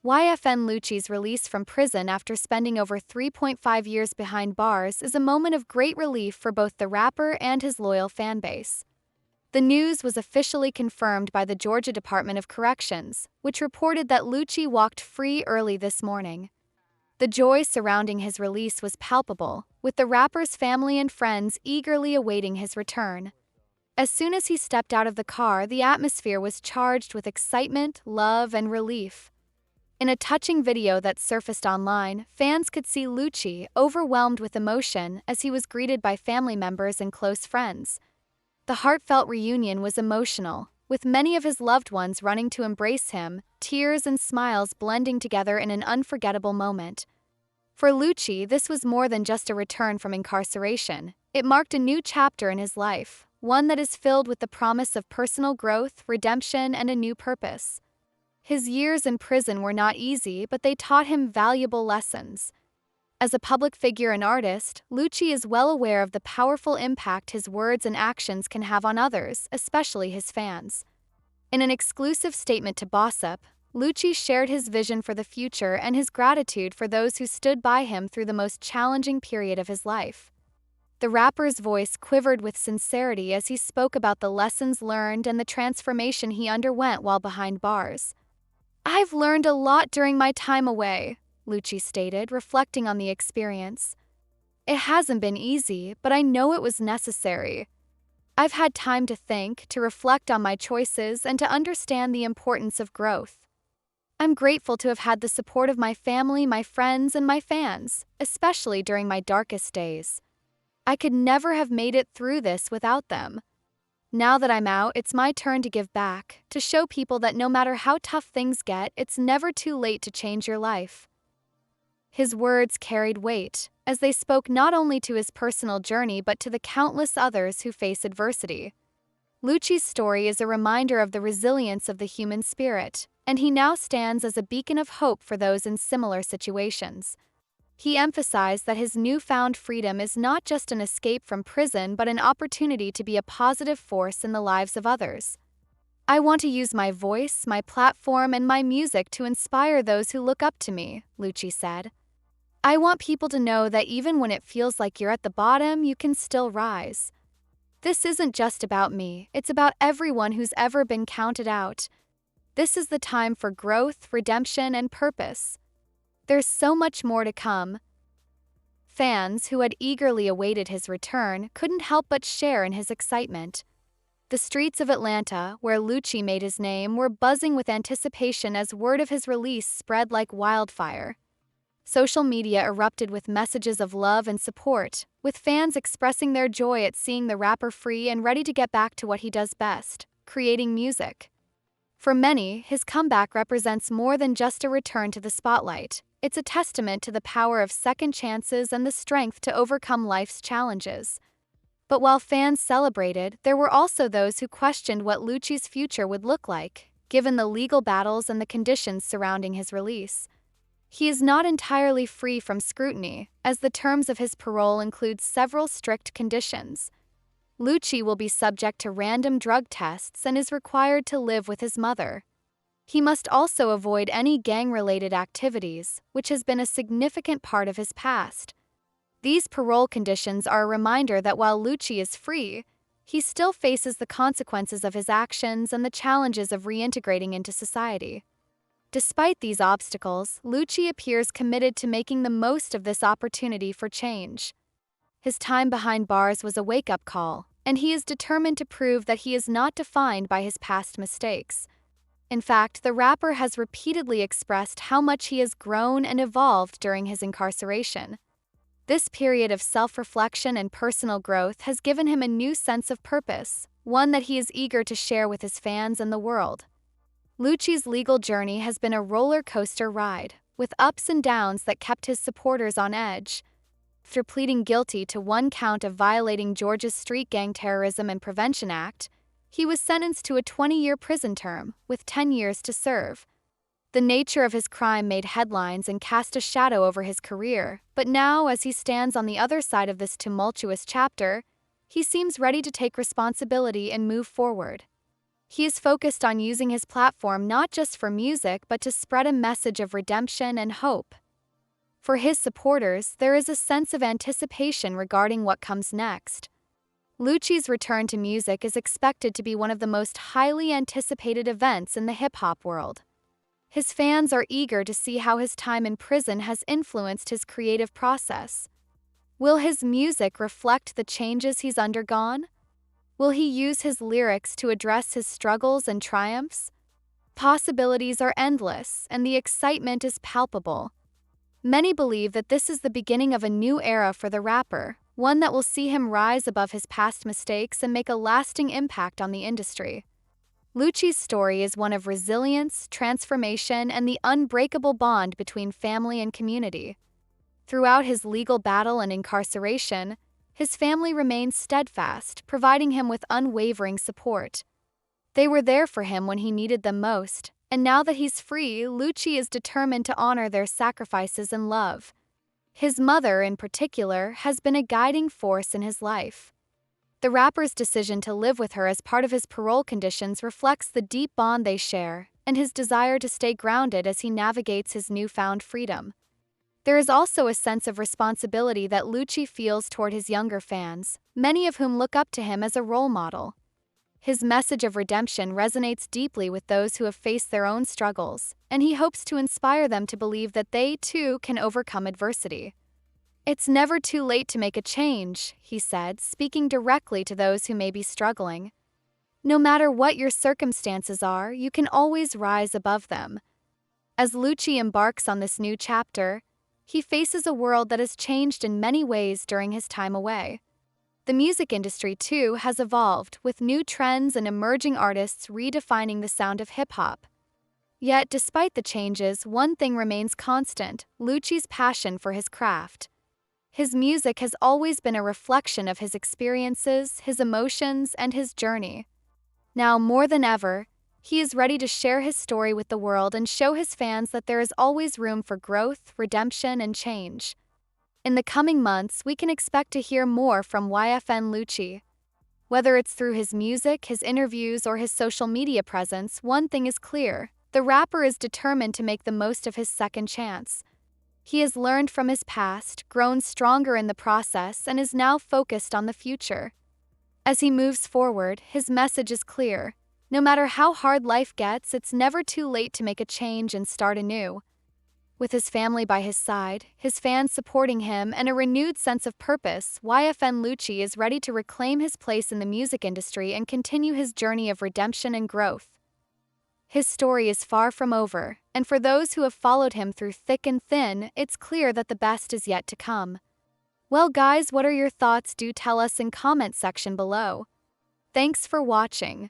YFN Lucci's release from prison after spending over 3.5 years behind bars is a moment of great relief for both the rapper and his loyal fanbase. The news was officially confirmed by the Georgia Department of Corrections, which reported that Lucci walked free early this morning. The joy surrounding his release was palpable, with the rapper's family and friends eagerly awaiting his return. As soon as he stepped out of the car, the atmosphere was charged with excitement, love, and relief. In a touching video that surfaced online, fans could see Lucci overwhelmed with emotion as he was greeted by family members and close friends. The heartfelt reunion was emotional, with many of his loved ones running to embrace him, tears and smiles blending together in an unforgettable moment. For Lucci, this was more than just a return from incarceration. It marked a new chapter in his life, one that is filled with the promise of personal growth, redemption, and a new purpose. His years in prison were not easy, but they taught him valuable lessons. As a public figure and artist, Lucci is well aware of the powerful impact his words and actions can have on others, especially his fans. In an exclusive statement to Bossip, Lucci shared his vision for the future and his gratitude for those who stood by him through the most challenging period of his life. The rapper's voice quivered with sincerity as he spoke about the lessons learned and the transformation he underwent while behind bars. "I've learned a lot during my time away," Lucci stated, reflecting on the experience. "It hasn't been easy, but I know it was necessary. I've had time to think, to reflect on my choices, and to understand the importance of growth. I'm grateful to have had the support of my family, my friends, and my fans, especially during my darkest days. I could never have made it through this without them. Now that I'm out, it's my turn to give back, to show people that no matter how tough things get, it's never too late to change your life." His words carried weight, as they spoke not only to his personal journey but to the countless others who face adversity. Lucci's story is a reminder of the resilience of the human spirit, and he now stands as a beacon of hope for those in similar situations. He emphasized that his newfound freedom is not just an escape from prison but an opportunity to be a positive force in the lives of others. "I want to use my voice, my platform, and my music to inspire those who look up to me," Lucci said. "I want people to know that even when it feels like you're at the bottom, you can still rise. This isn't just about me, it's about everyone who's ever been counted out. This is the time for growth, redemption, and purpose. There's so much more to come." Fans, who had eagerly awaited his return, couldn't help but share in his excitement. The streets of Atlanta, where Lucci made his name, were buzzing with anticipation as word of his release spread like wildfire. Social media erupted with messages of love and support, with fans expressing their joy at seeing the rapper free and ready to get back to what he does best, creating music. For many, his comeback represents more than just a return to the spotlight. It's a testament to the power of second chances and the strength to overcome life's challenges. But while fans celebrated, there were also those who questioned what Lucci's future would look like, given the legal battles and the conditions surrounding his release. He is not entirely free from scrutiny, as the terms of his parole include several strict conditions. Lucci will be subject to random drug tests and is required to live with his mother. He must also avoid any gang-related activities, which has been a significant part of his past. These parole conditions are a reminder that while Lucci is free, he still faces the consequences of his actions and the challenges of reintegrating into society. Despite these obstacles, Lucci appears committed to making the most of this opportunity for change. His time behind bars was a wake-up call, and he is determined to prove that he is not defined by his past mistakes. In fact, the rapper has repeatedly expressed how much he has grown and evolved during his incarceration. This period of self-reflection and personal growth has given him a new sense of purpose, one that he is eager to share with his fans and the world. Lucci's legal journey has been a roller coaster ride, with ups and downs that kept his supporters on edge. After pleading guilty to one count of violating Georgia's Street Gang Terrorism and Prevention Act, he was sentenced to a 20-year prison term, with 10 years to serve. The nature of his crime made headlines and cast a shadow over his career, but now, as he stands on the other side of this tumultuous chapter, he seems ready to take responsibility and move forward. He is focused on using his platform not just for music but to spread a message of redemption and hope. For his supporters, there is a sense of anticipation regarding what comes next. Lucci's return to music is expected to be one of the most highly anticipated events in the hip-hop world. His fans are eager to see how his time in prison has influenced his creative process. Will his music reflect the changes he's undergone? Will he use his lyrics to address his struggles and triumphs? Possibilities are endless, and the excitement is palpable. Many believe that this is the beginning of a new era for the rapper, one that will see him rise above his past mistakes and make a lasting impact on the industry. Lucci's story is one of resilience, transformation, and the unbreakable bond between family and community. Throughout his legal battle and incarceration, his family remained steadfast, providing him with unwavering support. They were there for him when he needed them most, and now that he's free, Lucci is determined to honor their sacrifices and love. His mother, in particular, has been a guiding force in his life. The rapper's decision to live with her as part of his parole conditions reflects the deep bond they share and his desire to stay grounded as he navigates his newfound freedom. There is also a sense of responsibility that Lucci feels toward his younger fans, many of whom look up to him as a role model. His message of redemption resonates deeply with those who have faced their own struggles, and he hopes to inspire them to believe that they, too, can overcome adversity. "It's never too late to make a change," he said, speaking directly to those who may be struggling. "No matter what your circumstances are, you can always rise above them." As Lucci embarks on this new chapter, he faces a world that has changed in many ways during his time away. The music industry, too, has evolved, with new trends and emerging artists redefining the sound of hip-hop. Yet, despite the changes, one thing remains constant: Lucci's passion for his craft. His music has always been a reflection of his experiences, his emotions, and his journey. Now, more than ever, he is ready to share his story with the world and show his fans that there is always room for growth, redemption, and change. In the coming months, we can expect to hear more from YFN Lucci. Whether it's through his music, his interviews, or his social media presence, one thing is clear: the rapper is determined to make the most of his second chance. He has learned from his past, grown stronger in the process, and is now focused on the future. As he moves forward, his message is clear: no matter how hard life gets, it's never too late to make a change and start anew. With his family by his side, his fans supporting him, and a renewed sense of purpose, YFN Lucci is ready to reclaim his place in the music industry and continue his journey of redemption and growth. His story is far from over, and for those who have followed him through thick and thin, it's clear that the best is yet to come. Well guys, what are your thoughts? Do tell us in comment section below. Thanks for watching.